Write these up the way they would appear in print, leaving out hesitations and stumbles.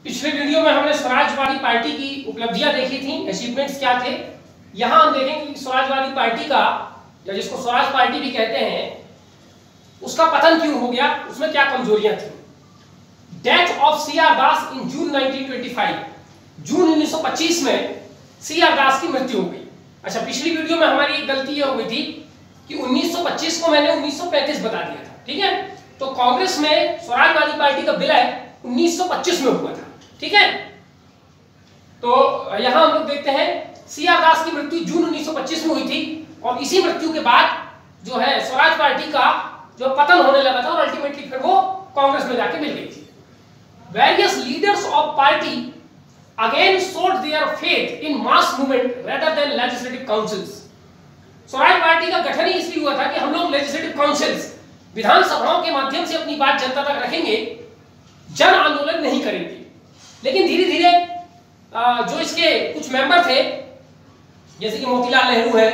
पिछले वीडियो में हमने स्वराजवादी पार्टी की उपलब्धियां देखी थी, अचीवमेंट्स क्या थे। यहां हम देखेंगे कि स्वराजवादी पार्टी का, या जिसको स्वराज पार्टी भी कहते हैं, उसका पतन क्यों हो गया, उसमें क्या कमजोरियां थी। Death of C R. Das in June 1925, June 1925 में सी.आर. दास की मृत्यु हो गई। अच्छा, पिछली वीडियो में हमारी एक गलती ये हो गई थी कि 1925 को मैंने 1935 बता दिया था, ठीक है। तो कांग्रेस में स्वराजवादी पार्टी का विलय 1925 में हुआ था, ठीक है। तो यहां हम लोग देखते हैं सी.आर. दास की मृत्यु जून 1925 में हुई थी, और इसी मृत्यु के बाद जो है स्वराज पार्टी का जो पतन होने लगा था, और अल्टीमेटली फिर वो कांग्रेस में जाके मिल गई थी। Various leaders of party again showed their faith in mass movement rather than legislative councils. Swaraj party का गठन ही इसलिए हुआ था कि हम लोग लेजिस्लेटिव काउंसिल्स, विधानसभाओं के माध्यम से अपनी बात जनता तक रखेंगे, जन आंदोलन नहीं करेंगे। लेकिन धीरे धीरे जो इसके कुछ मेंबर थे, जैसे कि मोतीलाल नेहरू है,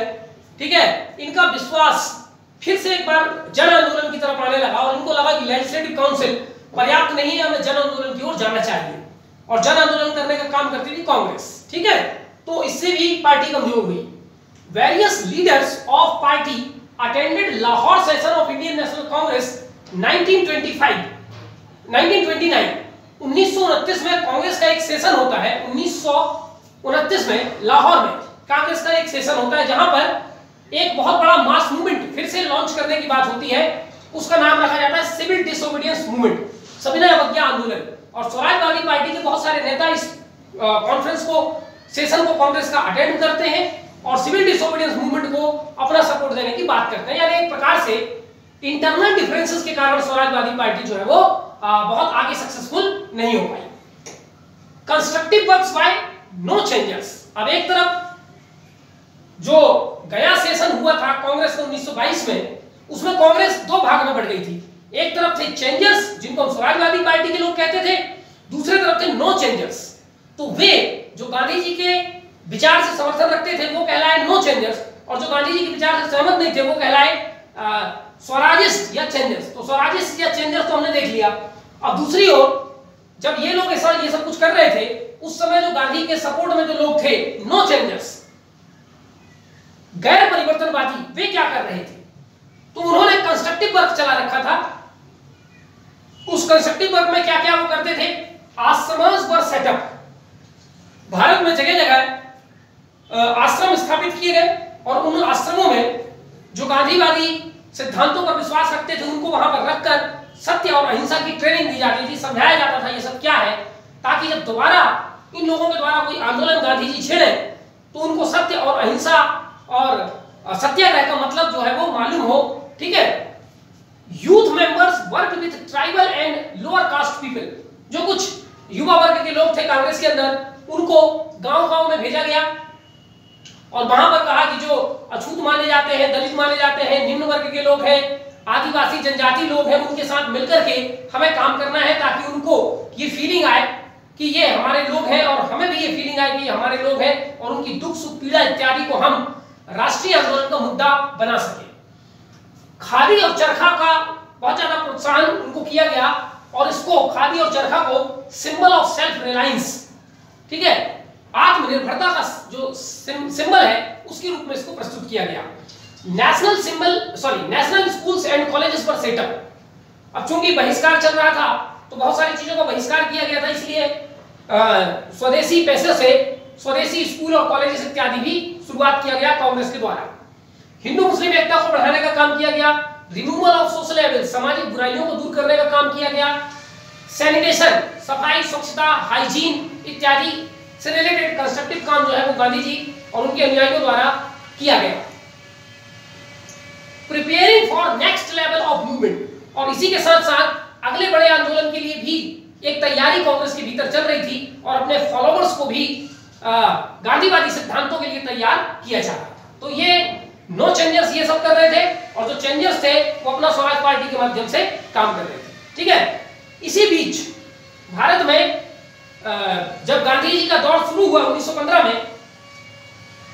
ठीक है, इनका विश्वास फिर से एक बार जन आंदोलन की तरफ आने लगा, और इनको लगा कि लेजिस्लेटिव काउंसिल पर्याप्त नहीं है, हमें जन आंदोलन की ओर जाना चाहिए। और जन आंदोलन करने का काम करती थी कांग्रेस, ठीक है। तो इससे भी पार्टी कमजोर हुई। Various leaders of party attended Lahore session of Indian national Congress 1929 में कांग्रेस का एक सेशन होता है। 1929 में लाहौर में कांग्रेस का एक सेशन होता है, जहां पर एक बहुत बड़ा मास मूवमेंट फिर से लॉन्च करने की बात होती है। उसका नाम रखा जाता है सिविल डिसोबीडियंस मूवमेंट, सविनय अवज्ञा आंदोलन। और स्वराजवादी पार्टी के बहुत सारे नेता इस कॉन्फ्रेंस को, सेशन को कांग्रेस का अटेंड करते हैं, और सिविल डिसोबीडियंस मूवमेंट को अपना सपोर्ट देने की बात करते हैं। यानी एक प्रकार से इंटरनल डिफरेंसेस के कारण स्वराजवादी पार्टी जो है वो बहुत आगे सक्सेसफुल नहीं हो पाई। Constructive works by no changers. अब एक तरफ जो गया सेशन हुआ था कांग्रेस का 1922 में, उसमें कांग्रेस दो भाग में बढ़ गई थी। एक तरफ थे चेंजर्स, जिनको हम स्वराजवादी पार्टी के लोग कहते थे, दूसरे तरफ थे नो चेंजर्स। तो वे जो गांधी जी के विचार से समर्थन रखते थे वो कहलाए नो चेंजर्स, और जो गांधी जी के विचार से सहमत नहीं थे वो कहलाए स्वराजिस्ट या चेंजर्स। तो स्वराजिस्ट या चेंजर्स तो हमने देख लिया। अब दूसरी ओर जब ये लोग ऐसा ये सब कुछ कर रहे थे, उस समय जो गांधी के सपोर्ट में जो लोग थे, नो चेंजर्स, गैर परिवर्तनवादी, वे क्या कर रहे थे? तो उन्होंने कंस्ट्रक्टिव वर्क चला रखा था। उस कंस्ट्रक्टिव वर्क में क्या क्या वो करते थे? Ashrams were set up. भारत में जगह जगह आश्रम स्थापित किए गए, और उन आश्रमों में जो गांधीवादी सिद्धांतों पर विश्वास रखते थे उनको वहां पर रखकर सत्य और अहिंसा की ट्रेनिंग दी जाती थी, समझाया जाता था ये सब क्या है, ताकि जब दोबारा इन लोगों के द्वारा कोई आंदोलन गांधी जी छेड़े तो उनको सत्य और अहिंसा और सत्याग्रह का मतलब जो है वो मालूम हो, ठीक है। Youth members work with tribal and lower caste people. जो कुछ युवा वर्ग के लोग थे कांग्रेस के अंदर, उनको गांव-गांव में भेजा गया, और वहां पर कहा कि जो अछूत माने जाते हैं, दलित माने जाते हैं, निम्न वर्ग के लोग हैं, आदिवासी जनजाति लोग हैं, उनके साथ मिलकर के हमें काम करना है, ताकि उनको ये फीलिंग आए कि ये हमारे लोग हैं, और हमें भी ये फीलिंग आए कि ये हमारे लोग हैं, और उनकी दुख सुख पीड़ा इत्यादि को हम राष्ट्रीय आंदोलन का मुद्दा बना सके। खादी और चरखा का बहुत ज्यादा प्रोत्साहन उनको किया गया, और इसको, खादी और चरखा को, सिंबल ऑफ सेल्फ रिलायंस, ठीक है, आत्मनिर्भरता का जो सिंबल है, उसके रूप में इसको प्रस्तुत किया गया। नेशनल स्कूल्स एंड कॉलेजेस पर सेटअप। अब चूंकि बहिष्कार चल रहा था तो बहुत सारी चीजों का बहिष्कार किया गया था, इसलिए स्वदेशी पैसे से स्वदेशी स्कूल और कॉलेजेस इत्यादि भी शुरुआत किया गया कांग्रेस के द्वारा। हिंदू मुस्लिम एकता को बढ़ाने का काम किया गया। रिमूवल ऑफ सोशल एविल्स, सामाजिक बुराइयों को दूर करने का काम किया गया। सैनिटेशन, सफाई, स्वच्छता, हाइजीन इत्यादि से रिलेटेड कंस्ट्रक्टिव काम जो है वो गांधी जी और उनके अनुयायियों द्वारा किया गया। Preparing for next level of movement, और इसी के साथ साथ अगले बड़े आंदोलन के लिए भी एक तैयारी कांग्रेस के भीतर चल रही थी, और अपने फॉलोअर्स को भी गांधीवादी सिद्धांतों के लिए तैयार किया जा रहा था। तो ये नो चेंजर्स ये सब कर रहे थे, और जो चेंजर्स थे वो अपना स्वराज पार्टी के माध्यम से काम कर रहे थे, ठीक है। इसी बीच भारत में जब गांधी जी का दौर शुरू हुआ 1915 में,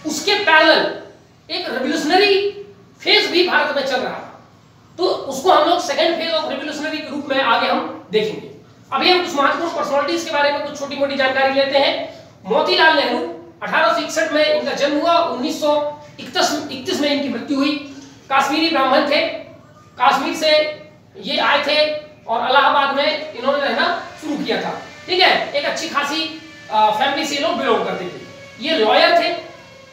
उसके पैरेलल एक रेवोल्यूशनरी फेज भी भारत में चल रहा था। तो उसको हम लोग सेकेंड फेज ऑफ रेवोल्यूशनरी के रूप में आगे हम देखेंगे। अभी हम कुछ महत्वपूर्ण पर्सनालिटीज के बारे में कुछ छोटी मोटी जानकारी लेते हैं। मोतीलाल नेहरू 1861 में इनका जन्म हुआ, 1931 में इनकी मृत्यु हुई। कश्मीरी ब्राह्मण थे, कश्मीर से ये आए थे और इलाहाबाद में इन्होंने रहना शुरू किया था। ठीक है, एक अच्छी खासी फैमिली से लोग बिलोंग करते थे। ये लॉयर थे,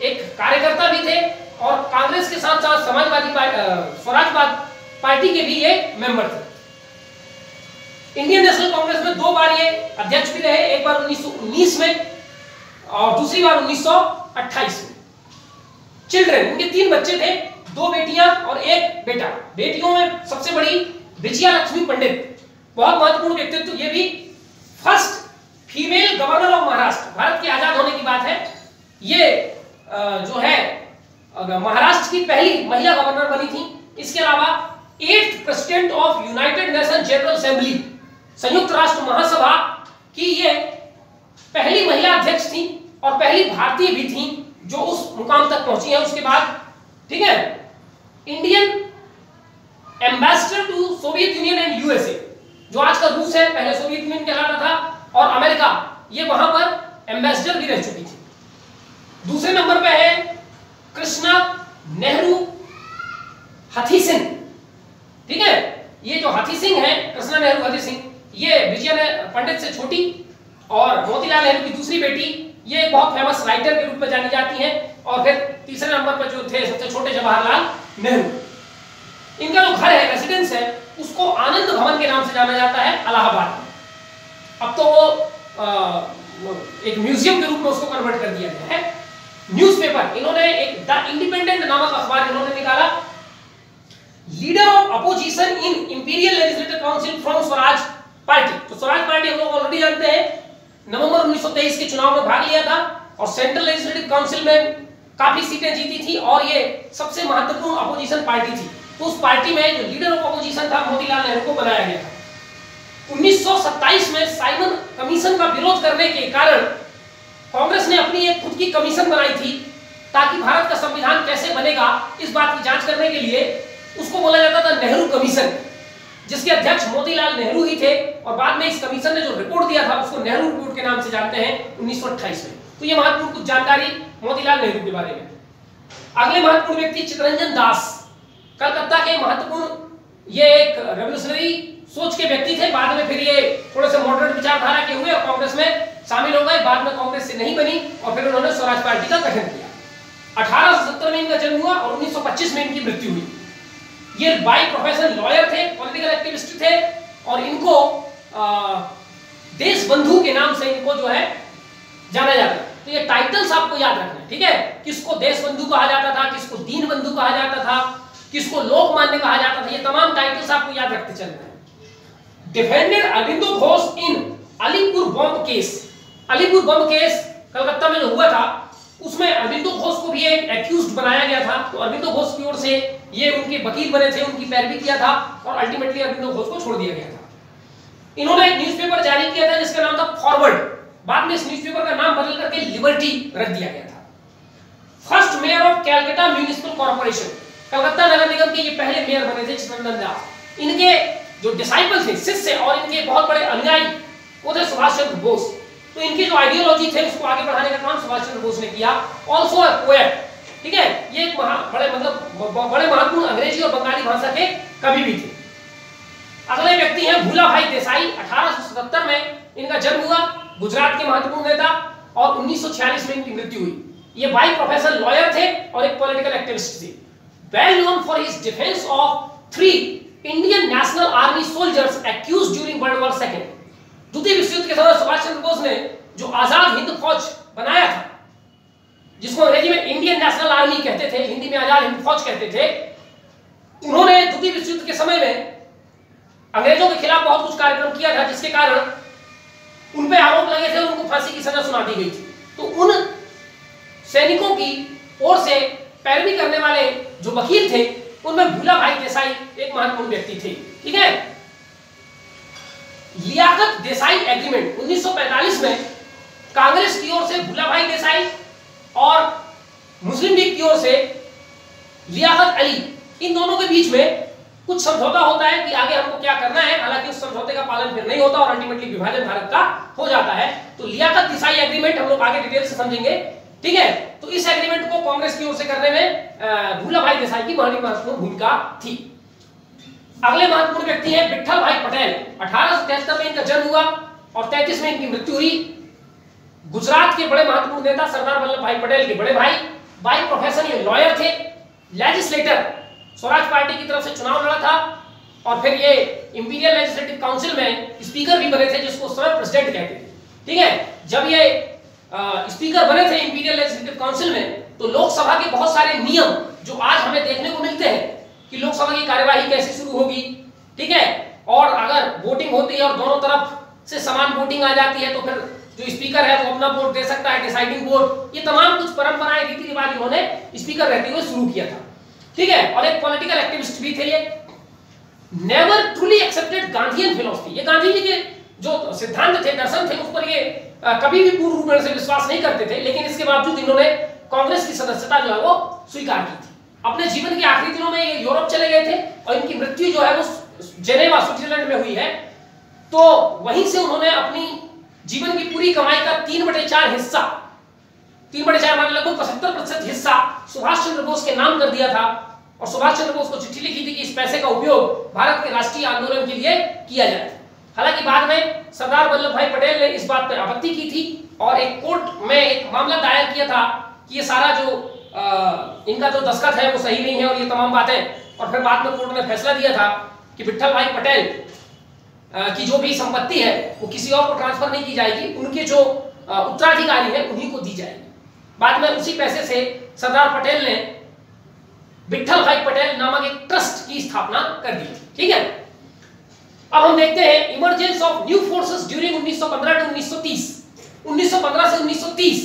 एक कार्यकर्ता भी थे और कांग्रेस के साथ साथ समाजवादी स्वराजवाद पार्टी के भी ये मेंबर थे। इंडियन नेशनल कांग्रेस में 2 बार ये अध्यक्ष भी रहे, एक बार 1919 में और दूसरी बार 1928 में। चिल्ड्रन, उनके 3 बच्चे थे, 2 बेटियां और 1 बेटा। बेटियों में सबसे बड़ी विजया लक्ष्मी पंडित, बहुत महत्वपूर्ण व्यक्तित्व, ये भी first female governor of Maharashtra. Bharat के आजाद होने की बात है, ये जो है महाराष्ट्र की पहली महिला गवर्नर बनी थी। इसके अलावा 8th president of United nation general assembly, संयुक्त राष्ट्र महासभा की ये पहली महिला अध्यक्ष थी और पहली भारतीय भी थी जो उस मुकाम तक पहुंची है उसके बाद। ठीक है, Indian ambassador to Soviet Union and USA, जो आज का रूस है, पहले सोवियत यूनियन कहलाता था, और अमेरिका, ये वहां पर एम्बेसडर भी रह चुकी थी। दूसरे नंबर पे है कृष्णा नेहरू हथी सिंह। ठीक है, ये जो हथी सिंह है, कृष्णा नेहरू हथी सिंह, ये विजय पंडित से छोटी और मोतीलाल नेहरू की दूसरी बेटी, ये बहुत फेमस राइटर के रूप में जानी जाती हैं। और फिर तीसरे नंबर पर जो थे सबसे छोटे जवाहरलाल नेहरू। इनका जो घर है, रेसिडेंस है, उसको आनंद भवन के नाम से जाना जाता है इलाहाबाद में। अब तो वो एक म्यूजियम के रूप में उसको कन्वर्ट कर दिया गया है। न्यूज़पेपर, इन्होंने एक द इंडिपेंडेंट नामक अखबार इन्होंने निकाला। Leader of opposition in imperial legislative council from Swaraj party. तो स्वराज पार्टी हम लोग ऑलरेडी जानते हैं, नवंबर 1923 के चुनाव में भाग लिया था और सेंट्रल लेजिस्लेटिव काउंसिल में काफी सीटें जीती थी और ये सबसे महत्वपूर्ण अपोजिशन पार्टी थी। तो उस पार्टी में जो लीडर ऑफ अपोजिशन था, मोतीलाल नेहरू को बनाया गया था। 1927 में साइमन कमीशन का विरोध करने के कारण कांग्रेस ने अपनी एक खुद की कमीशन बनाई थी ताकि भारत का संविधान कैसे बनेगा इस बात की जांच करने के लिए। उसको बोला जाता था नेहरू कमीशन, जिसके अध्यक्ष मोतीलाल नेहरू ही थे और बाद में इस कमीशन ने जो रिपोर्ट दिया था उसको नेहरू रिपोर्ट के नाम से जानते हैं 1928 में। तो ये महत्वपूर्ण कुछ जानकारी मोतीलाल नेहरू के बारे में। अगले महत्वपूर्ण व्यक्ति चित्तरंजन दास, कलकत्ता के महत्वपूर्ण, ये एक रेवोल्यूशनरी सोच के व्यक्ति थे। बाद में फिर ये थोड़े से मॉडरेट विचारधारा के हुए और कांग्रेस में शामिल हो गए। बाद में कांग्रेस से नहीं बनी और फिर उन्होंने स्वराज पार्टी का गठन किया। 1870 में इनका जन्म हुआ और 1925 में इनकी मृत्यु हुई। ये बाय प्रोफेशन लॉयर थे, पॉलिटिकल एक्टिविस्ट थे और इनको देश बंधु के नाम से इनको जो है जाना जाता है। तो ये टाइटल्स आपको याद रखना है। ठीक है, किसको देश बंधु कहा जाता था, किसको दीन बंधु कहा जाता था, किसको लोकमान्य कहा जाता था, ये तमाम टाइटल्स आपको याद रखते चलना है। डिफेंडेड अरबिंदो घोष इन अलीपुर बम केस। अलीपुर बम केस कलकत्ता में जो हुआ था उसमें अरबिंदो घोष को भी एक एक्यूज्ड बनाया गया था। तो अरबिंदो घोष की ओर से ये उनके वकील बने थे, उनकी पैरवी किया था और अल्टीमेटली अरबिंदो घोष को छोड़ दिया गया था। इन्होंने एक न्यूज़पेपर जारी किया था जिसका नाम था फॉरवर्ड। बाद में इस न्यूज़पेपर का नाम बदल करके लिबर्टी रख दिया गया था। First mayor of Calcutta municipal corporation, Calcutta नगर निगम के ये पहले मेयर बने थे चित्तरंजन दास। इनके जो डिसाइपल थे, शिष्य और इनके बहुत बड़े अनुयायी वो थे सुभाष चंद्र बोस। तो इनकी जो आइडियोलॉजी थे उसको आगे बढ़ाने का काम सुभाष चंद्र बोस ने किया। Also a poet. ठीक है, ये एक बड़े बड़े महत्वपूर्ण अंग्रेजी और बंगाली भाषा के कवि भी थे। अगले व्यक्ति हैं भूला भाई देसाई। 1877 में इनका जन्म हुआ, गुजरात के महत्वपूर्ण नेता, और 1946 में इनकी मृत्यु हुई। ये बाय प्रोफेशन लॉयर थे और एक पॉलिटिकल एक्टिविस्ट थे। Well known for his defence of 3 Indian national army soldiers accused during world war second. द्वितीय विश्व युद्ध के समय सुभाष चंद्र बोस ने जो आजाद हिंद फौज बनाया था, जिसको अंग्रेजी में इंडियन नेशनल आर्मी कहते थे, हिंदी में आजाद हिंद फौज कहते थे, उन्होंने द्वितीय विश्व युद्ध के समय में अंग्रेजों के खिलाफ बहुत कुछ कार्यक्रम किया था, जिसके कारण उन पे आरोप लगे थे, उनको फांसी की सजा सुना दी गई थी। तो उन सैनिकों की ओर से पैरवी करने वाले जो वकील थे उनमें भूला भाई देसाई एक महत्वपूर्ण व्यक्ति थे। ठीक है, लियाकत देसाई एग्रीमेंट 1945 में कांग्रेस की ओर से भूला भाई देसाई और मुस्लिम लीग की ओर से लियाकत अली, इन दोनों के बीच में कुछ समझौता होता है कि आगे हमको क्या करना है। हालांकि उस समझौते का पालन फिर नहीं होता और अल्टीमेटली विभाजन भारत का हो जाता है। तो लियाकत देसाई एग्रीमेंट हम लोग आगे डिटेल से समझेंगे, ठीक है। तो इस एग्रीमेंट को कांग्रेस की ओर से करने में भूलाभाई देसाई की बड़ी महत्वपूर्ण भूमिका थी। अगले महत्वपूर्ण व्यक्ति हैं विट्ठल भाई पटेल। 1873 में इनका जन्म हुआ और 33 में इनकी मृत्यु हुई। गुजरात के बड़े महत्वपूर्ण नेता सरदार वल्लभ भाई पटेल के बड़े भाई, बाय प्रोफेशन ये लॉयर थे, लेजिस्लेटर, स्वराज पार्टी की तरफ से चुनाव लड़ा था और फिर ये इंपीरियल लेजिस्लेटिव काउंसिल में स्पीकर भी बने थे, जिसको उस समय प्रेसिडेंट कहते थे, ठीक है। जब ये स्पीकर बने थे इंपीरियल लेजिस्लेटिव काउंसिल में, तो लोकसभा के बहुत सारे नियम जो आज हमें देखने को मिलते हैं कि लोकसभा की कार्यवाही कैसे शुरू होगी, ठीक है, और अगर वोटिंग होती है और दोनों तरफ से समान वोटिंग आ जाती है तो फिर जो स्पीकर है वो अपना वोट दे सकता है, डिसाइडिंग वोट, ये तमाम कुछ परंपराएं रीति रिवाज इन्होंने स्पीकर रहते हुए शुरू किया था, ठीक है। और एक पॉलिटिकल एक्टिविस्ट भी थे ये। Never truly accepted Gandhian philosophy, ये गांधी जी के जो सिद्धांत थे, दर्शन थे, उस पर ये कभी भी पूर्ण रूप से विश्वास नहीं करते थे, लेकिन इसके बावजूद इन्होंने कांग्रेस की सदस्यता जो है वो स्वीकार की थी। अपने जीवन के आखिरी दिनों में ये यूरोप चले गए थे और इनकी मृत्यु जो है वो जेनेवा स्विट्जरलैंड में हुई है। तो वहीं से उन्होंने अपनी जीवन की पूरी कमाई का 3/4 हिस्सा, 3/4 मान लगभग 75% हिस्सा सुभाष चंद्र बोस के नाम कर दिया था और सुभाष चंद्र बोस को चिट्ठी लिखी थी कि इस पैसे का उपयोग भारत के राष्ट्रीय आंदोलन के लिए किया जाए। हालांकि बाद में सरदार वल्लभ भाई पटेल ने इस बात पर आपत्ति की थी और एक कोर्ट में एक मामला दायर किया था कि ये सारा जो इनका जो दस्तखत है वो सही नहीं है और ये तमाम बातें, और फिर बाद में कोर्ट ने फैसला दिया था कि विट्ठल भाई पटेल की जो भी संपत्ति है वो किसी और को ट्रांसफर नहीं की जाएगी, उनके जो उत्तराधिकारी है उन्हीं को दी जाएगी। बाद में उसी पैसे से सरदार पटेल ने विट्ठल भाई पटेल नामक एक ट्रस्ट की स्थापना कर दी, ठीक है। अब हम देखते हैं emergence of new forces during 1915 to 1930, 1915 से 1930,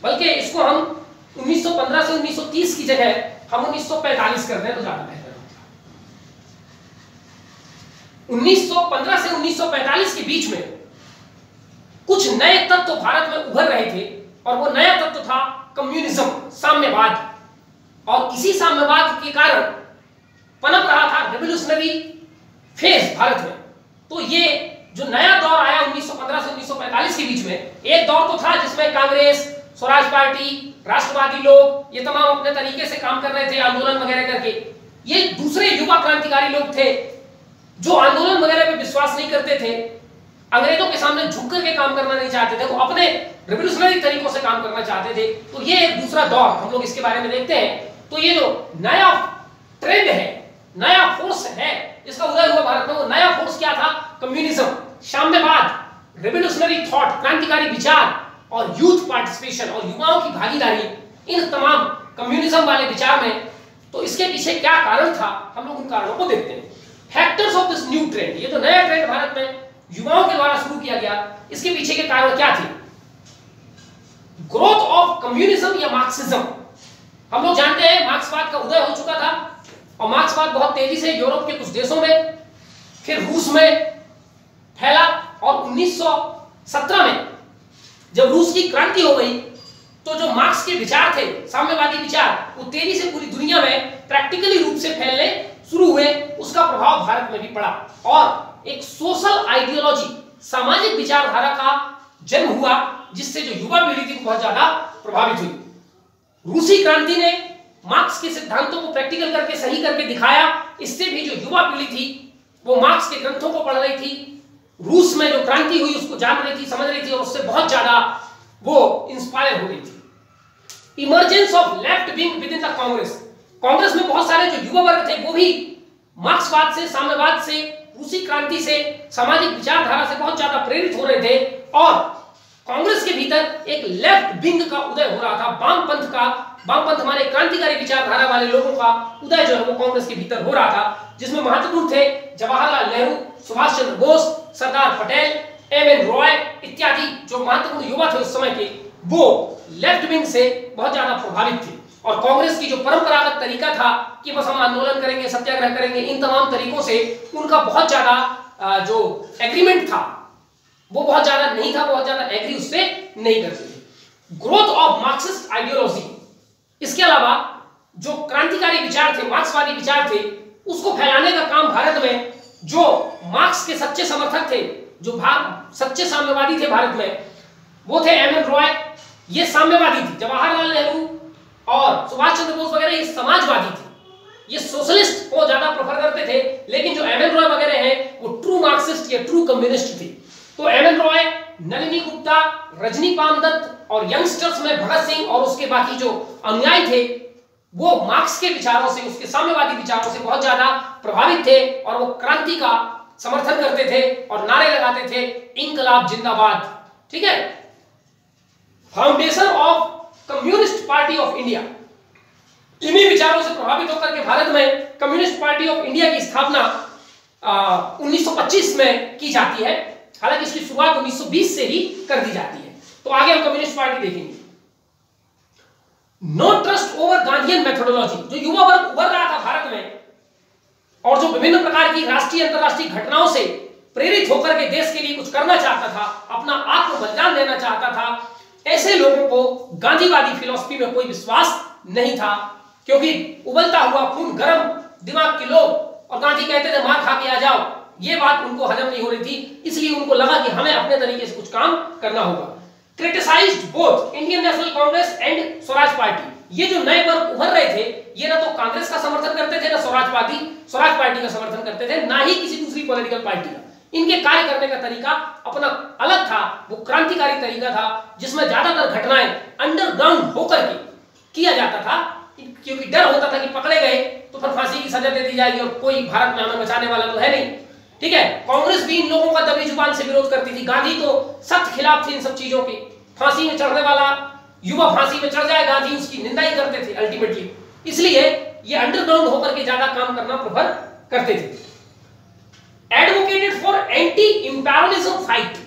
बल्कि इसको हम 1915 से 1930 की जगह हम 1945 कर दें तो ज्यादा बेहतर होगा। 1915 से 1945 के बीच में कुछ नए तत्व भारत में उभर रहे थे और वो नया तत्व था कम्युनिज्म, साम्यवाद, और इसी साम्यवाद के कारण पनप रहा था रेवोल्यूशनरी फेज भारत में। तो ये जो नया दौर आया 1915 से 1945 के बीच में, एक दौर तो था जिसमें कांग्रेस, स्वराज पार्टी, राष्ट्रवादी लोग ये तमाम अपने तरीके से काम कर रहे थे, आंदोलन वगैरह करके। ये दूसरे युवा क्रांतिकारी लोग थे जो आंदोलन वगैरह पे विश्वास नहीं करते थे, अंग्रेजों के सामने झुक करके काम करना नहीं चाहते थे, वो अपने रिवोल्यूशनरी तरीकों से काम करना चाहते थे। तो ये एक दूसरा दौर हम लोग इसके बारे में देखते हैं। तो ये जो नया ट्रेंड है, नया फोर्स है, इसका उदय हुआ भारत में, वो नया फोर्स क्या था? कम्युनिज्म, साम्यवाद, रिवोल्यूशनरी थॉट, क्रांतिकारी विचार और यूथ पार्टिसिपेशन और युवाओं की भागीदारी, इन तमाम कम्युनिज्म वाले विचार में। तो इसके पीछे क्या कारण था, हम लोग उन कारणों को देखते हैं। Factors of this new trend, ये जो नया ट्रेंड भारत में युवाओं के द्वारा शुरू किया गया, इसके पीछे के कारण क्या थे? ग्रोथ ऑफ कम्युनिज्म या मार्क्सिज्म। हम लोग जानते हैं मार्क्सवाद का उदय हो चुका था और मार्क्सवाद बहुत तेजी से यूरोप के कुछ देशों में, फिर रूस में फैला और 1917 में जब रूस की क्रांति हो गई तो जो मार्क्स के विचार थे, साम्यवादी विचार, वो तेजी से पूरी दुनिया में प्रैक्टिकली रूप से फैलने शुरू हुए। उसका प्रभाव भारत में भी पड़ा और एक सोशल आइडियोलॉजी, सामाजिक विचारधारा का जन्म हुआ, जिससे जो युवा पीढ़ी थी बहुत ज्यादा प्रभावित हुई। रूसी क्रांति ने मार्क्स के सिद्धांतों को प्रैक्टिकल करके सही करके दिखाया। इससे भी जो युवा पीढ़ी थी वो मार्क्स के ग्रंथों को पढ़ रही थी, रूस में जो क्रांति हुई उसको जान रही थी, समझ रही थी और उससे बहुत ज्यादा वो इंस्पायर हो रही थी। Emergence of left wing with in the Congress, Congress में बहुत सारे जो युवा वर्ग थे वो भी मार्क्सवाद से, साम्यवाद से, रूसी क्रांति से, सामाजिक विचारधारा से बहुत ज्यादा प्रेरित हो रहे थे और कांग्रेस के भीतर एक लेफ्ट विंग का उदय हो रहा था, वामपंथ का। वामपंथ माने क्रांतिकारी विचारधारा वाले लोगों का उदय जो है वो कांग्रेस के भीतर हो रहा था, जिसमें महत्वपूर्ण थे जवाहरलाल नेहरू, सुभाष चंद्र बोस, सरदार पटेल, एम.एन. रॉय इत्यादि जो महत्वपूर्ण युवा थे उस समय के, वो लेफ्ट विंग से बहुत ज्यादा प्रभावित थे। और कांग्रेस की जो परंपरागत तरीका था कि बस हम आंदोलन करेंगे, सत्याग्रह करेंगे, इन तमाम तरीकों से उनका बहुत ज्यादा जो एग्रीमेंट था वो बहुत ज्यादा नहीं था, बहुत ज्यादा एग्री उससे नहीं करते थे। ग्रोथ ऑफ मार्क्सिस्ट आइडियोलॉजी, इसके अलावा जो क्रांतिकारी विचार थे, मार्क्सवादी विचार थे, उसको फैलाने का काम भारत में जो मार्क्स के सच्चे समर्थक थे, जो सच्चे साम्यवादी थे भारत में, वो थे एम एन रॉय। ये साम्यवादी थे। जवाहरलाल नेहरू और सुभाष चंद्र बोस वगैरह ये समाजवादी थे, ये सोशलिस्ट को ज्यादा प्रेफर करते थे। लेकिन जो एम एन रॉय वगैरह हैं वो ट्रू मार्क्सिस्ट या ट्रू कम्युनिस्ट थे। तो एम एन रॉय, नलिनी गुप्ता, रजनी पामदत्त और यंगस्टर्स में भगत सिंह और उसके बाकी जो अनुयायी थे वो मार्क्स के विचारों से, उसके साम्यवादी विचारों से बहुत ज्यादा प्रभावित थे और वो क्रांति का समर्थन करते थे और नारे लगाते थे इंकलाब जिंदाबाद। ठीक है। Foundation of communist party of India, इन्हीं विचारों से प्रभावित होकर के भारत में कम्युनिस्ट पार्टी ऑफ इंडिया की स्थापना 1925 में की जाती है। हालांकि इसकी शुरुआत 1920 से ही कर दी जाती है। तो आगे हम कम्युनिस्ट पार्टी देखेंगे। No trust over Gandhian methodology, जो युवा वर्ग उभर रहा था भारत में और जो विभिन्न प्रकार की राष्ट्रीय अंतरराष्ट्रीय घटनाओं से प्रेरित होकर के देश के लिए कुछ करना चाहता था, अपना आत्म बलिदान देना चाहता था, ऐसे लोगों को गांधीवादी फिलॉसफी में कोई विश्वास नहीं था, क्योंकि उबलता हुआ खून गर्म दिमाग के लोग और गांधी कहते थे मार खा के आ जाओ, ये बात उनको हजम नहीं हो रही थी। इसलिए उनको लगा कि हमें अपने तरीके से कुछ काम करना होगा। Criticised both Indian national Congress and Swaraj party, ये जो नए वर्ग उभर रहे थे ये ना तो कांग्रेस का समर्थन करते थे, ना स्वराज पार्टी का समर्थन करते थे, ना ही किसी दूसरी पॉलिटिकल पार्टी का। इनके कार्य करने का तरीका अपना अलग था, वो क्रांतिकारी तरीका था जिसमें ज्यादातर घटनाएं अंडरग्राउंड होकर के किया जाता था, क्योंकि डर होता था कि पकड़े गए तो फिर फांसी की सजा दे दी जाएगी और कोई भारत में हमें बचाने वाला तो है नहीं। ठीक है। कांग्रेस भी इन लोगों का दबी जुबान से विरोध करती थी। गांधी तो सख्त खिलाफ थे इन सब चीजों के। फांसी में चढ़ने वाला युवा फांसी में चढ़ जाए, गांधी उसकी निंदा ही करते थे अल्टीमेटली। इसलिए ये अंडरग्राउंड होकर के ज्यादा काम करना प्रेफर करते थे। Advocated for anti imperialism fight,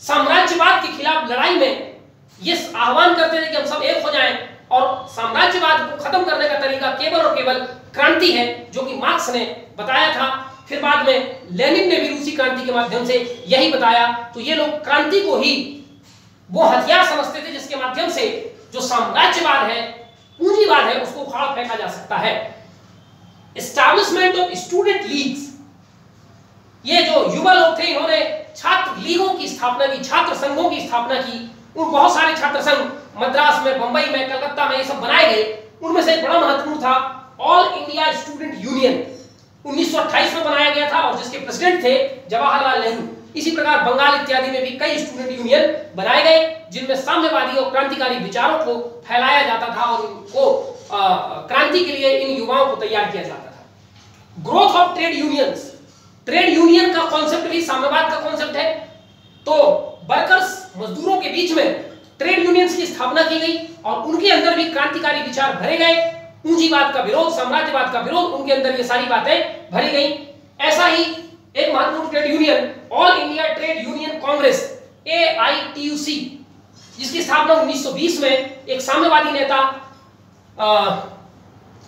साम्राज्यवाद के खिलाफ लड़ाई में ये आह्वान करते थे कि हम सब एक हो जाएं और साम्राज्यवाद को खत्म करने का तरीका केवल और केवल क्रांति है, जो कि मार्क्स ने बताया था। फिर बाद में लेनिन ने भी रूसी क्रांति के माध्यम से यही बताया। तो ये लोग क्रांति को ही वो हथियार समझते थे जिसके माध्यम से जो साम्राज्यवाद है, पूंजीवाद है, उसको उखाड़ फेंका जा सकता है। एस्टैब्लिशमेंट ऑफ स्टूडेंट लीग्स, ये जो युवा लोग थे इन्होंने छात्र लीगों की स्थापना की, छात्र संघों की स्थापना की। उन बहुत सारे छात्र संघ मद्रास में, बंबई में, कलकत्ता में ये सब बनाए गए। उनमें से एक बड़ा महत्वपूर्ण था ऑल इंडिया स्टूडेंट यूनियन, 1928 में बनाया गया था और जिसके प्रेसिडेंट थे जवाहरलाल नेहरू। इसी प्रकार बंगाल इत्यादि में भी कई स्टूडेंट यूनियन बनाए गए जिनमें साम्यवादी और क्रांतिकारी विचारों को फैलाया जाता था और उनको क्रांति के लिए इन युवाओं को तैयार किया जाता था। Growth of trade unions, trade union का कॉन्सेप्ट भी साम्यवाद का कॉन्सेप्ट है। तो वर्कर्स, मजदूरों के बीच में ट्रेड यूनियंस की स्थापना की गई और उनके अंदर भी क्रांतिकारी विचार भरे गए। पूंजीवाद का विरोध, साम्राज्यवाद का विरोध, उनके अंदर ये सारी बातें भरी गई। ऐसा ही एक महत्वपूर्ण trade union all India trade union Congress AITUC, जिसकी स्थापना 1920 में एक साम्यवादी नेता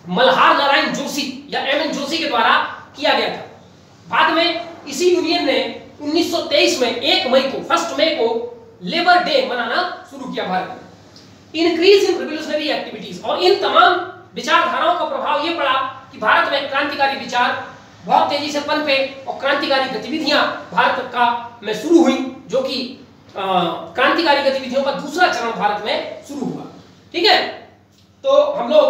मल्हार नारायण जोशी या MN जोशी के द्वारा किया गया था। बाद में इसी यूनियन ने 1923 में 1 मई को लेबर डे मनाना शुरू किया भारत में। इंक्रीज इन रिवोल्यूशनरी एक्टिविटीज, और इन तमाम विचारधाराओं का प्रभाव यह पड़ा कि भारत में क्रांतिकारी विचार बहुत तेजी से पनपे और क्रांतिकारी गतिविधियां भारत का में शुरू हुई, जो कि क्रांतिकारी गतिविधियों का दूसरा चरण भारत में शुरू हुआ। ठीक है। तो हम लोग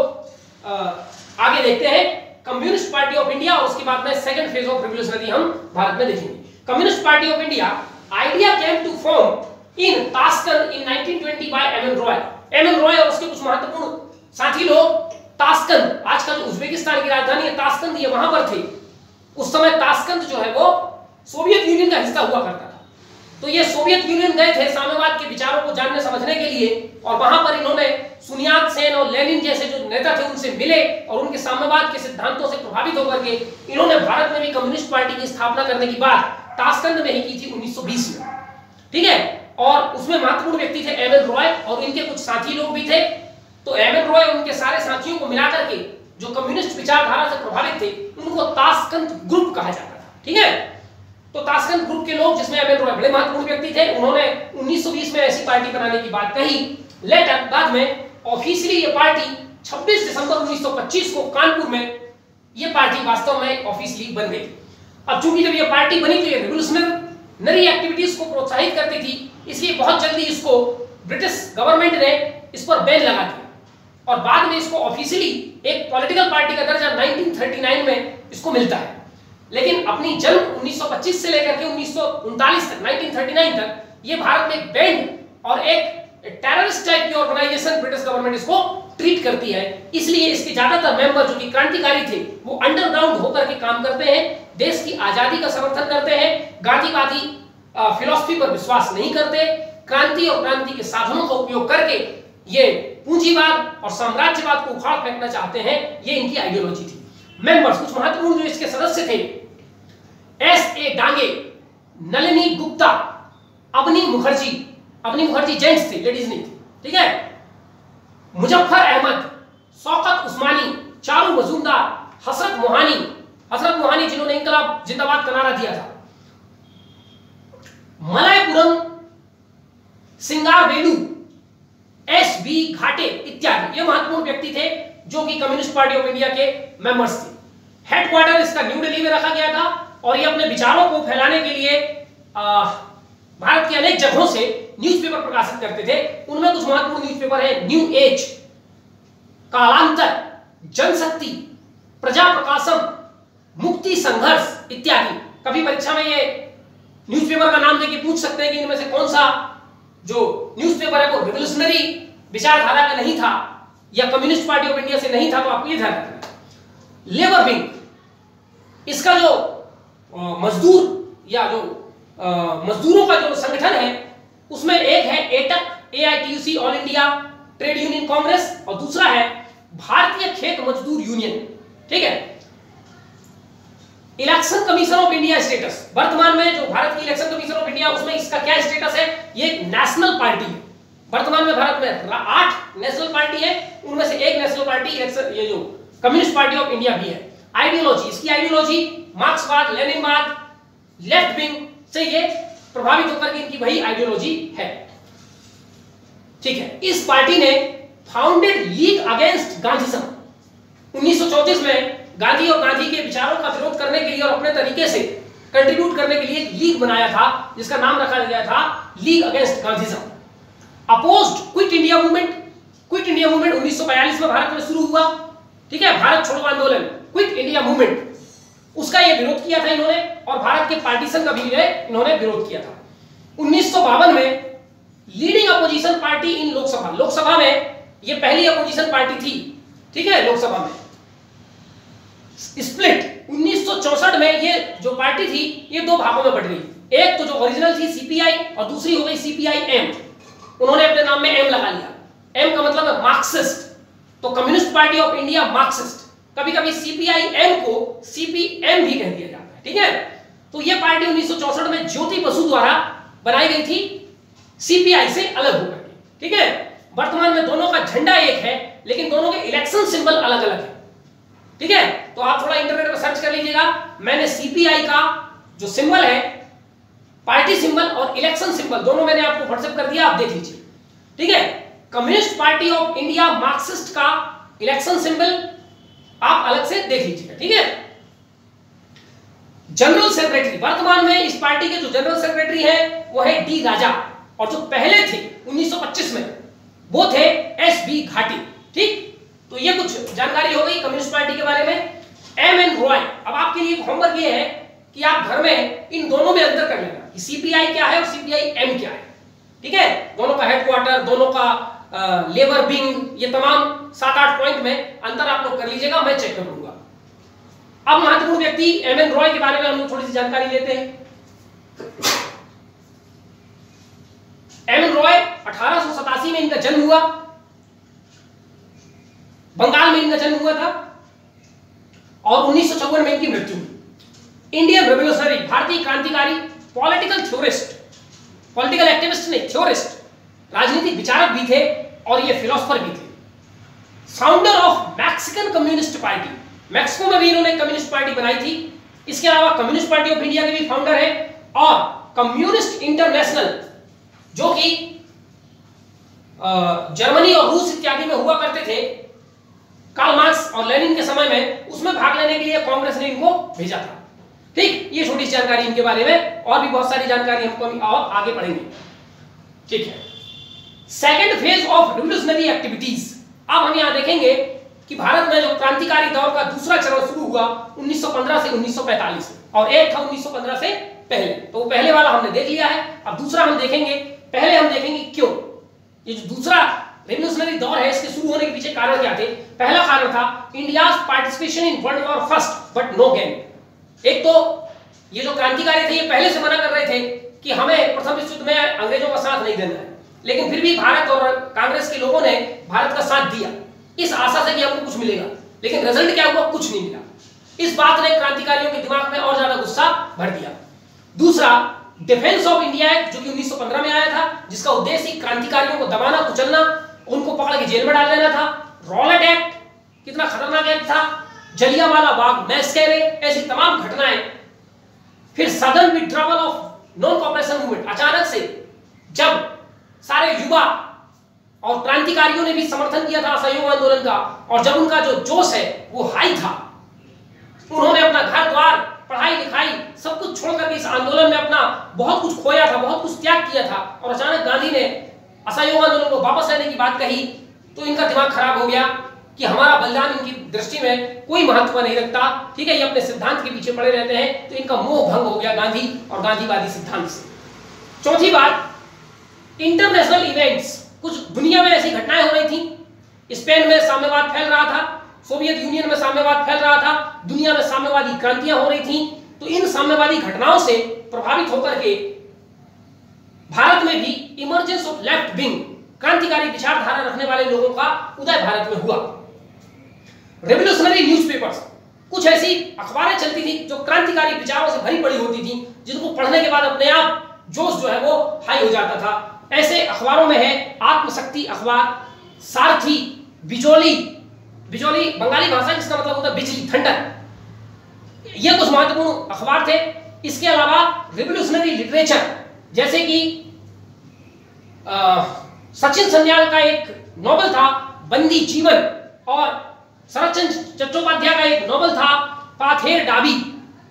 आगे देखते हैं कम्युनिस्ट पार्टी ऑफ इंडिया और उसके बाद में सेकंड फेज ऑफ रिवोल्यूशनरी हम भारत में देखेंगे। Communist party of India idea came to form in Tashkent in 1920 by MN Roy. MN Roy और उसके कुछ महत्वपूर्ण साथी लोग ताशकंद, आजकल उज्बेकिस्तान की राजधानी है ताशकंद, ये वहां पर थे। उस समय ताशकंद जो है वो सोवियत यूनियन का हिस्सा हुआ करता था। तो ये सोवियत यूनियन गए थे साम्यवाद के विचारों को जानने समझने के लिए, और वहां पर इन्होंने सुनियात सेन और लेनिन जैसे जो नेता थे उनसे मिले और उनके साम्यवाद के सिद्धांतों से प्रभावित होकर के इन्होंने भारत में भी कम्युनिस्ट पार्टी की स्थापना करने की बात ताशकंद में ही की थी 1920 में। ठीक है। और उसमें महत्वपूर्ण व्यक्ति थे MN रॉय और इनके कुछ साथी लोग भी थे। तो MN रॉय और उनके सारे साथियों को मिलाकर के जो कम्युनिस्ट विचारधारा से प्रभावित थे उनको ताशकंद ग्रुप कहा जाता था। ठीक है। तो ताशकंद ग्रुप के लोग, जिसमें MN रॉय बड़े महत्वपूर्ण व्यक्ति थे, उन्होंने 1920 में ऐसी पार्टी बनाने की बात कही। लेटर बाद में ऑफिशियली ये पार्टी 26 दिसंबर 1925 को कानपुर में ये पार्टी वास्तव में ऑफिशियली बन गई। अब चूंकि जब ये पार्टी बनी तो ये रिवोल्यूशनरी एक्टिविटीज को प्रोत्साहित करती थी, इसलिए बहुत जल्दी इसको ब्रिटिश गवर्नमेंट ने इस पर बैन लगा दिया और बाद में इसको ऑफिशियली एक पॉलिटिकल पार्टी का दर्जा 1939 में इसको मिलता है। लेकिन अपनी जन्म 1925 से लेकर के 1939 तक 1939 तक ये भारत में एक बैंड और एक टेररिस्ट टाइप की ऑर्गेनाइजेशन ब्रिटिश गवर्नमेंट इसको ट्रीट करती है। इसलिए इसके ज्यादातर मेंबर जो कि क्रांतिकारी थे वो अंडरग्राउंड होकर के काम करते हैं, देश की आजादी का समर्थन करते हैं, गांधीवादी फिलॉसफी पर विश्वास नहीं करते, क्रांति और क्रांति के साधनों का उपयोग करके ये पूंजीवाद और साम्राज्यवाद को उखाड़ फेंकना चाहते हैं। ये इनकी आइडियोलॉजी थी। मेंबर्स, कुछ महत्वपूर्ण जो इसके सदस्य थे, S.A. डांगे, नलिनी गुप्ता, अबनी मुखर्जी जेंट्स थे, लेडीज नहीं थी, ठीक है, मुजफ्फर अहमद, शौकत उस्मानी, चारू मजूमदार, हसरत मोहानी जिन्होंने इंकलाब जिंदाबाद का नारा दिया था, मलयपुरम सिंगारवेलु, S.B. घाटे इत्यादि ये महत्वपूर्ण व्यक्ति थे जो कि कम्युनिस्ट पार्टी ऑफ इंडिया के मेंबर्स थे। हेडक्वार्टर इसका न्यू दिल्ली में रखा गया था और ये अपने विचारों को फैलाने के लिए भारत के अनेक जगहों से न्यूज़पेपर प्रकाशित करते थे। उनमें कुछ महत्वपूर्ण न्यूज़पेपर है न्यू एज, कालांतर, जनशक्ति, प्रजा प्रकाशम, मुक्ति संघर्ष इत्यादि। कभी परीक्षा में ये न्यूज़पेपर का नाम देके पूछ सकते हैं कि इनमें से कौन सा जो न्यूज़पेपर है वो रिवोल्यूशनरी विचारधारा का नहीं था या कम्युनिस्ट पार्टी ऑफ इंडिया से नहीं था, तो आपको ये ध्यान रखना है। लेबर विंग, इसका जो मजदूर या जो मजदूरों का जो संगठन है उसमें एक है AITUC, AITUC, all India trade union Congress, और दूसरा है भारतीय खेत मजदूर यूनियन, ठीक है। Election commission of India status, वर्तमान में जो भारत की इलेक्शन कमीशन ऑफ इंडिया उसमें इसका क्या स्टेटस है? ये एक नेशनल पार्टी है। वर्तमान में भारत में 8 नेशनल पार्टी है, उनमें से एक नेशनल पार्टी इलेक्शन ये जो कम्युनिस्ट पार्टी ऑफ इंडिया भी है। आइडियोलॉजी, इसकी आइडियोलॉजी मार्क्सवाद, लेनिनवाद, लेफ्ट विंग से ये प्रभावित होकर के इनकी वही आइडियोलॉजी है, ठीक है। इस पार्टी ने फाउंडेड लीग अगेंस्ट गांधीज्म, 1934 में गांधी और गांधी के विचारों का विरोध करने के लिए और अपने तरीके से कंट्रीब्यूट करने के लिए एक लीग बनाया था जिसका नाम रखा गया था league against Gandhism. Opposed quit India movement, 1942 में भारत में शुरू हुआ, ठीक है, भारत छोड़ो आंदोलन, क्विट इंडिया मूवमेंट, उसका ये विरोध किया था इन्होंने और भारत के पार्टीशन का भी इन्होंने विरोध किया था। 1952 में लीडिंग अपोजिशन पार्टी इन लोकसभा में ये पहली अपोजिशन पार्टी थी, ठीक है, लोकसभा में। स्प्लिट 1964 में ये जो पार्टी थी ये 2 भागों में बढ़ गई, एक तो जो ओरिजिनल थी CPI और दूसरी हो गई CPI-M। उन्होंने अपने नाम में M लगा लिया, M का मतलब है मार्क्सिस्ट, तो communist party of India Marxist. कभी कभी CPI-M को CPM भी कह दिया जाता है, ठीक है। तो ये पार्टी 1964 में ज्योति बसु द्वारा बनाई गई थी, CPI से अलग होकर के, ठीक है। वर्तमान में दोनों का झंडा एक है लेकिन दोनों के इलेक्शन सिंबल अलग अलग है, ठीक है। तो आप थोड़ा इंटरनेट पर सर्च कर लीजिएगा, मैंने CPI का जो सिंबल है, पार्टी सिंबल और इलेक्शन सिंबल दोनों मैंने आपको व्हाट्सएप कर दिया, आप देख लीजिए, ठीक है। Communist party of India Marxist का इलेक्शन सिंबल आप अलग से देख लीजिएगा, ठीक है। जनरल सेक्रेटरी, वर्तमान में इस पार्टी के जो जनरल सेक्रेटरी है वो है D राजा, और जो पहले थे 1925 में वो थे S.B. घाटी, ठीक। तो ये कुछ जानकारी हो गई कम्युनिस्ट पार्टी के बारे में। M.N. रॉय, अब आपके लिए होमवर्क ये है कि आप घर में इन दोनों में अंतर कर लेना कि CPI क्या है और CPI-M क्या है, ठीक है। दोनों का हेडक्वार्टर, दोनों का लेबर विंग, ये तमाम 7-8 पॉइंट में अंतर आप लोग कर लीजिएगा, मैं चेक कर लूंगा। अब महत्वपूर्ण व्यक्ति M.N. रॉय के बारे में हम लोग थोड़ी सी जानकारी लेते हैं। M.N. रॉय 1887 में इनका जन्म हुआ, बंगाल में इनका जन्म हुआ था और 1954 में इनकी मृत्यु हुई। इंडियन रेवोल्यूशनरी, भारतीय क्रांतिकारी, पॉलिटिकल थ्योरिस्ट, पॉलिटिकल एक्टिविस्ट नहीं, थ्योरिस्ट, राजनीतिक विचारक भी थे और ये फिलोसोफर भी थे। Founder of Mexican communist party, Mexico में भी इन्होंने कम्युनिस्ट पार्टी बनाई थी। इसके अलावा कम्युनिस्ट पार्टी ऑफ इंडिया के भी फाउंडर है और कम्युनिस्ट इंटरनेशनल जो कि जर्मनी और रूस इत्यादि में हुआ करते थे कार्ल मार्क्स और लेनिन के समय में, उसमें भाग लेने के लिए कांग्रेस ने इनको भेजा था। ठीक, ये छोटी सी जानकारी इनके बारे में, और भी बहुत सारी जानकारी हमको और आगे पढ़ेंगे। ठीक है, second phase of revolutionary activities. अब हम यहां देखेंगे कि भारत में जो क्रांतिकारी दौर का दूसरा चरण शुरू हुआ 1915 से 1945, और एक था 1915 से पहले, तो वो पहले वाला हमने देख लिया है। अब दूसरा हम देखेंगे, पहले हम देखेंगे क्यों ये जो दूसरा रेवोल्यूशनरी दौर है इसके शुरू होने के पीछे कारण क्या थे। पहला कारण था India's participation in world war first but no gain. एक तो ये जो क्रांतिकारी थे ये पहले से मना कर रहे थे कि हमें प्रथम विश्व युद्ध में अंग्रेजों का साथ नहीं देना है, लेकिन फिर भी भारत और कांग्रेस के लोगों ने भारत का साथ दिया इस आशा से कि हमको कुछ मिलेगा, लेकिन रिजल्ट क्या हुआ, कुछ नहीं मिला। इस बात ने क्रांतिकारियों के दिमाग में और ज्यादा गुस्सा भर दिया। दूसरा, डिफेंस ऑफ इंडिया एक्ट जो कि 1915 में आया था, जिसका उद्देश्य क्रांतिकारियों को दबाना, कुचलना, उनको पकड़ के जेल में डाल देना था। रॉलेट एक्ट कितना खतरनाक एक्ट था, जलियांवाला बाग मैसेरे, ऐसी तमाम घटनाएं। फिर sudden withdrawal of non cooperation movement, अचानक से जब सारे युवा और क्रांतिकारियों ने भी समर्थन किया था असहयोग आंदोलन का, और जब उनका जो जोश है वो हाई था, उन्होंने अपना घर द्वार, पढ़ाई लिखाई सब कुछ छोड़ करके इस आंदोलन में अपना बहुत कुछ खोया था, बहुत कुछ त्याग किया था, और अचानक गांधी ने असहयोग आंदोलन को वापस लेने की बात कही, तो इनका दिमाग खराब हो गया कि हमारा बलिदान इनकी दृष्टि में कोई महत्व नहीं रखता। ठीक है, ये अपने सिद्धांत के पीछे पड़े रहते हैं, तो इनका मोह भंग हो गया गांधी और गांधीवादी सिद्धांत से। चौथी बात, इंटरनेशनल इवेंट्स, कुछ दुनिया में ऐसी घटनाएं हो रही थी। स्पेन में साम्यवाद फैल रहा था, सोवियत यूनियन में साम्यवाद फैल रहा था, दुनिया में साम्यवादी क्रांतियां हो रही थी। तो इन साम्यवादी घटनाओं से प्रभावित होकर के भारत में भी इमर्जेंस ऑफ लेफ्ट विंग, क्रांतिकारी विचारधारा रखने वाले लोगों का उदय भारत में हुआ। रेवोल्यूशनरी न्यूज़पेपर्स, कुछ ऐसी अखबारें चलती थी जो क्रांतिकारी विचारों से भरी पड़ी होती थी, जिनको पढ़ने के बाद अपने आप जोश जो है वो हाई हो जाता था। ऐसे अखबारों में है आत्मशक्ति अखबार, सारथी, बिजोली, बिजोली बंगाली भाषा जिसका मतलब होता है बिजली, थंडर, ये कुछ महत्वपूर्ण अखबार थे। इसके अलावा रिवोल्यूशनरी लिटरेचर, जैसे कि सचिन सन्याल का एक नॉवल था बंदी जीवन, और शरत चंद्र चट्टोपाध्याय का एक नॉवल था पाथेर डाबी।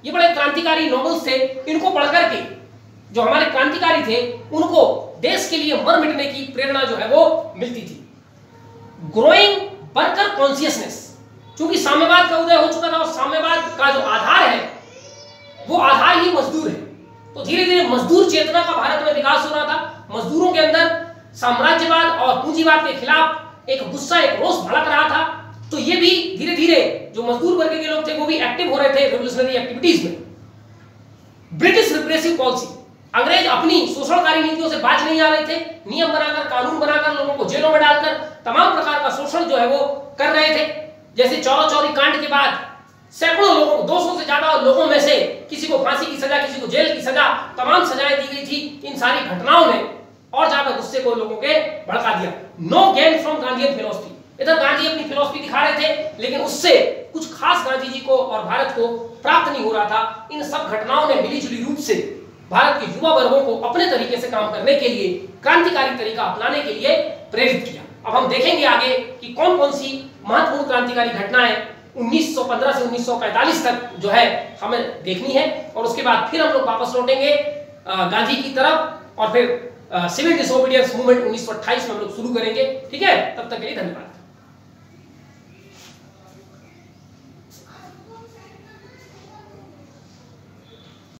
ये बड़े क्रांतिकारी नॉवेल्स थे। इनको पढ़कर के जो हमारे क्रांतिकारी थे उनको देश के लिए मर मिटने की प्रेरणा जो है वो मिलती थी। ग्रोइंग वर्कर कॉन्शियसनेस, क्योंकि साम्यवाद का उदय हो चुका था और साम्यवाद का जो आधार है वो आधार ही मजदूर है, तो धीरे धीरे मजदूर चेतना का भारत में विकास हो रहा था। मजदूरों के अंदर साम्राज्यवाद और पूंजीवाद के खिलाफ एक गुस्सा, एक रोष भड़क रहा था। तो ये भी धीरे धीरे जो मजदूर वर्ग के लोग थे वो भी एक्टिव हो रहे थे रेवोल्यूशनरी एक्टिविटीज में। ब्रिटिश रिप्रेसिव पॉलिसी, अंग्रेज अपनी शोषणकारी नीतियों से बाज नहीं आ रहे थे, नियम बनाकर, कानून बनाकर, लोगों को जेलों में डालकर तमाम प्रकार का शोषण जो है वो कर रहे थे। जैसे चौरा चौरी कांड के बाद सैकड़ों लोगों, 200 से ज्यादा लोगों में से किसी को फांसी की सजा, किसी को जेल की सजा, तमाम सजाएं दी गई थी। इन सारी घटनाओं ने और ज्यादा गुस्से को लोगों के भड़का दिया। No gain from Gandhian philosophy, इधर गांधी अपनी फिलॉसफी दिखा रहे थे, लेकिन उससे कुछ खास गांधी जी को और भारत को प्राप्त नहीं हो रहा था। इन सब घटनाओं ने मिलीजुली रूप से भारत के युवा वर्गों को अपने तरीके से काम करने के लिए, क्रांतिकारी तरीका अपनाने के लिए प्रेरित किया। अब हम देखेंगे आगे कि कौन कौन सी महत्वपूर्ण क्रांतिकारी घटनाएं 1915 से 1945 तक जो है हमें देखनी है, और उसके बाद फिर हम लोग वापस लौटेंगे गांधी की तरफ, और फिर सिविल डिसोबीडियंस मूवमेंट 1928 में हम लोग शुरू करेंगे। ठीक है, तब तक के लिए धन्यवाद।